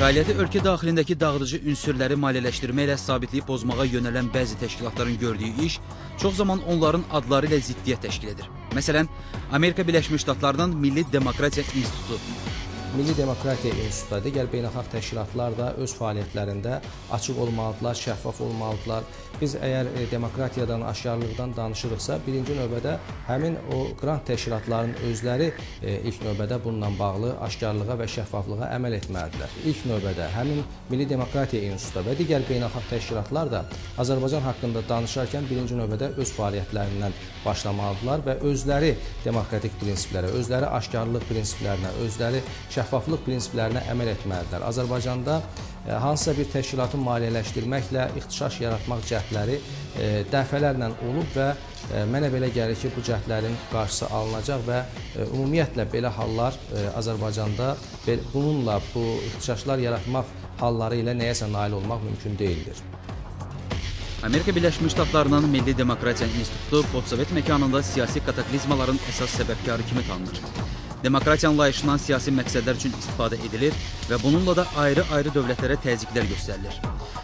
Fəaliyyəti ölkə daxilindəki dağıdıcı ünsürləri maliyyələşdirməklə sabitliyi pozmağa yönələn bəzi təşkilatların gördüyü iş çox zaman onların adları ilə ziddiyyət təşkil edir. Məsələn, Amerika Birləşmiş Ştatlarının Milli Demokratiya İnstitutu. Milli Demokratiya İnstitutu digər beynəlxalq təşkilatlar da öz fəaliyyətlərində açıq olmalıdırlar, şəffaf olmalıdırlar. Biz əgər demokratiyadan, aşkarlıqdan danışırıqsa, birinci növbədə həmin o qrant təşkilatlarının özləri ilk növbədə bununla bağlı aşkarlığa və şəffaflığa əməl etməlidirlər. İlk növbədə həmin Milli Demokratiya İnstitutu və digər beynəlxalq təşkilatlar da Azərbaycan haqqında danışarkən birinci növbədə öz fəaliyyətlərindən başlamalıdırlar və özləri demokratik prinsiplərə, özləri aşkarlıq prinsiplərinə, özləri şəffaflıq prinsiplərinə əməl etməlidirlər. Azərbaycanda hansısa bir təşkilatı maliyyələşdirməklə ixtişaş yaratmaq cəhdləri dəfələrlə olub və mənə belə gəlir ki, bu cəhdlərin qarşısı alınacaq və ümumiyyətlə belə hallar Azərbaycanda bununla bu ixtişaşlar yaratmaq halları ilə nəyəsə nail olmaq mümkün deyildir. Amerika Birləşmiş Ştatlarının Milli Demokratiya İnstitutu postsovet məkanında siyasi kataklizmaların əsas səbəbkarı kimi tanınır. Demokratiya anlayışından siyasi məqsədlər üçün istifadə edilir və bununla da ayrı-ayrı dövlətlərə təzyiqlər göstərilir.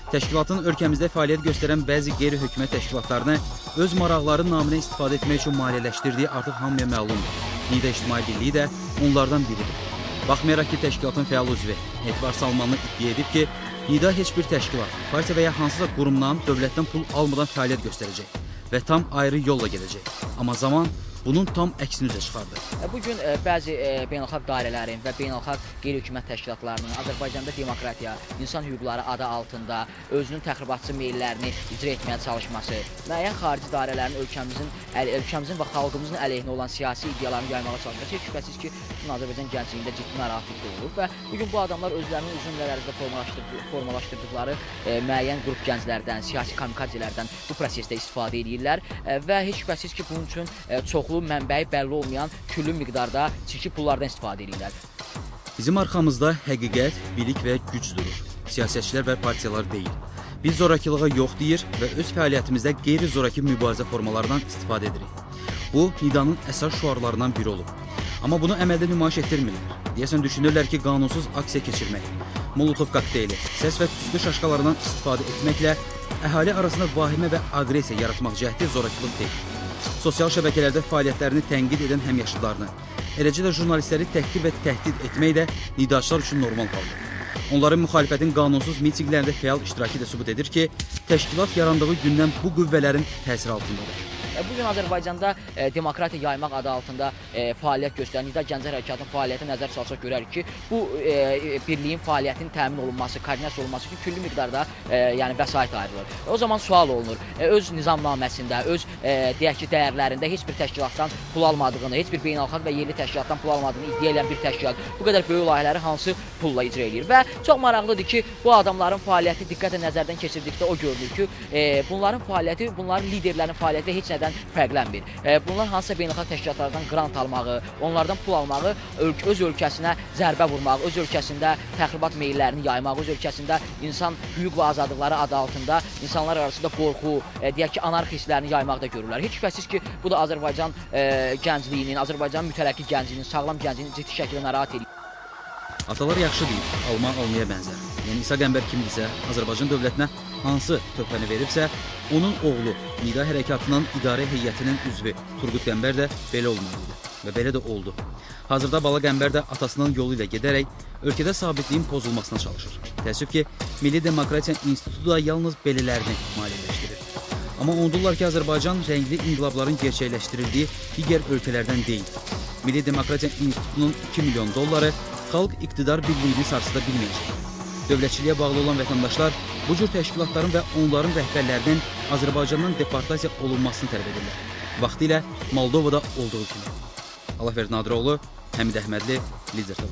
Təşkilatın ölkəmizdə fəaliyyət göstərən bəzi qeyri-hökumət təşkilatlarını öz maraqları naminə istifadə etmək üçün maliyyələşdirdiyi artıq hamıya məlumdur. NİDA İctimai Birliyi də onlardan biridir. Baxmayaraq ki, təşkilatın fəal üzvü Etibar Salmanlı iddia edib ki, NİDA heç bir təşkilat, partiya və ya hansısa qurumdan dövlətdən pul almadan fəaliyyət göstərəcək və tam ayrı yolla gedəcək. Amma zaman bunun tam əksini üzə çıxardı. Bugün bəzi beynəlxalq dairələrin və beynəlxalq qeyri-hökumət təşkilatlarının Azərbaycanda demokratiya, insan hüquqları adı altında özünün təxribatçı meyllərini icra etməyə çalışması, müəyyən xarici dairələrin ölkəmizin və xalqımızın əleyhinə olan siyasi iddialarını yaymağa çalışması heç şübhəsiz ki, Azərbaycan gəncliyində ciddi narahatlıq doğurur və bugün bu adamlar özlərinin uzun illər ərzində formalaşdırdıqları müəyyən qrup gənclərdən, siyasi kamikazelərdən bu prosesdə istifadə edirlər və heç şübhəsiz ki, bunun üçün çoxlu mənbəyi bəlli olmayan küllü miqdarda çirki pullardan istifadə edirlər. Bizim arxamızda həqiqət, bilik və güc durur. Siyasətçilər və partiyalar deyil. Biz zorakılığa yox deyir və öz fəaliyyətimizdə qeyri-zoraki mübarizə formalarından istifadə edirik. Bu, NİDA-nın əsas şüarlarından biri olub. Amma bunu əməldə nümayiş etdirmirlər. Deyəsən düşünürlər ki, qanunsuz aksiya keçirmək, molotov kokteyli, səs və tüstü şaşqalarından istifadə etməklə əhali arasında vahimə və aqresiya yaratmaq cəhdi zorakılıq deyil. Sosial şəbəkələrdə fəaliyyətlərini tənqid edən həmyaşıdlarını, eləcə də jurnalistləri təhqir və təhdid etmək də NİDA-çılar üçün normal haldır. Onların müxalifətin qanunsuz mitinqlərində fəal iştirakı da sübut edir ki, təşkilat yarandığı gündən bu qüvvələrin təsiri altındadır. Bugün Azərbaycanda demokratiya yaymaq adı altında fəaliyyət göstərən NİDA Gənclər Hərəkatının fəaliyyətinə nəzər salsaq görərik ki, bu birliyin fəaliyyətinin təmin olunması, koordinasiya olunması üçün küllü miqdarda vəsait ayrılır. O zaman sual olunur, öz nizamnaməsində, öz deyək ki, dəyərlərində heç bir təşkilatdan pul almadığını, heç bir beynəlxalq və yerli təşkilatdan pul almadığını iddia edən bir təşkilat bu qədər böyük layihələri hansı pulla icra edir və çox maraqlıdır ki, bu adamların fəaliyyəti diqqətlə nəzərdən keçirdikdə o görünür ki, bunların fəaliyyəti, bunların liderlərinin fəaliyyəti heç nədən fərqlənmir. Bunlar hansısa beynəlxalq təşkilatlardan qrant almağı, onlardan pul almağı, öz ölkəsinə zərbə vurmaq, öz ölkəsində təxribat meyllərini yaymaq, öz ölkəsində insan hüquq və azadlıqları adı altında insanlar arasında qorxu, deyək ki, anarxi hisslərini yaymaqda görürlər. Heç şübhəsiz ki, bu da Azərbaycan gəncliyinin, Azərbaycan mütərəqqi gəncliyinin, sağlam gəncliyinin ciddi şəkildə narahat edir. Atalar yaxşı deyil, alma almaya bənzər. Yəni İsa Qəmbər kimdirsə, Azərbaycan dövlətinə hansı töhfəni veribsə, onun oğlu NİDA Hərəkatının idarə heyətinin üzvü Turqut Qəmbər də belə olmalıydı və belə də oldu. Hazırda Bala Qəmbər də atasının yolu ilə gedərək ölkədə sabitliyin pozulmasına çalışır. Təəssüf ki, Milli Demokratiya İnstitutu da yalnız belələrini maliyyələşdirir. Amma unudurlar ki, Azərbaycan rəngli inqilabların gerçəkləşdirildiyi digər ölkələrdən deyil. Milli Demokratiya İnstitutunun $2 milyon xalq iqtidar birliyini sarsıda bilməyəcək. Dövlətçiliyə bağlı olan vətəndaşlar bu cür təşkilatların və onların rəhbərlərinin Azərbaycandan deportasiya olunmasını tələb edirlər. Vaxtilə Moldovada olduğu kimi. Allahverdi Nadiroğlu, Həmid Əhmədli, Lider TV.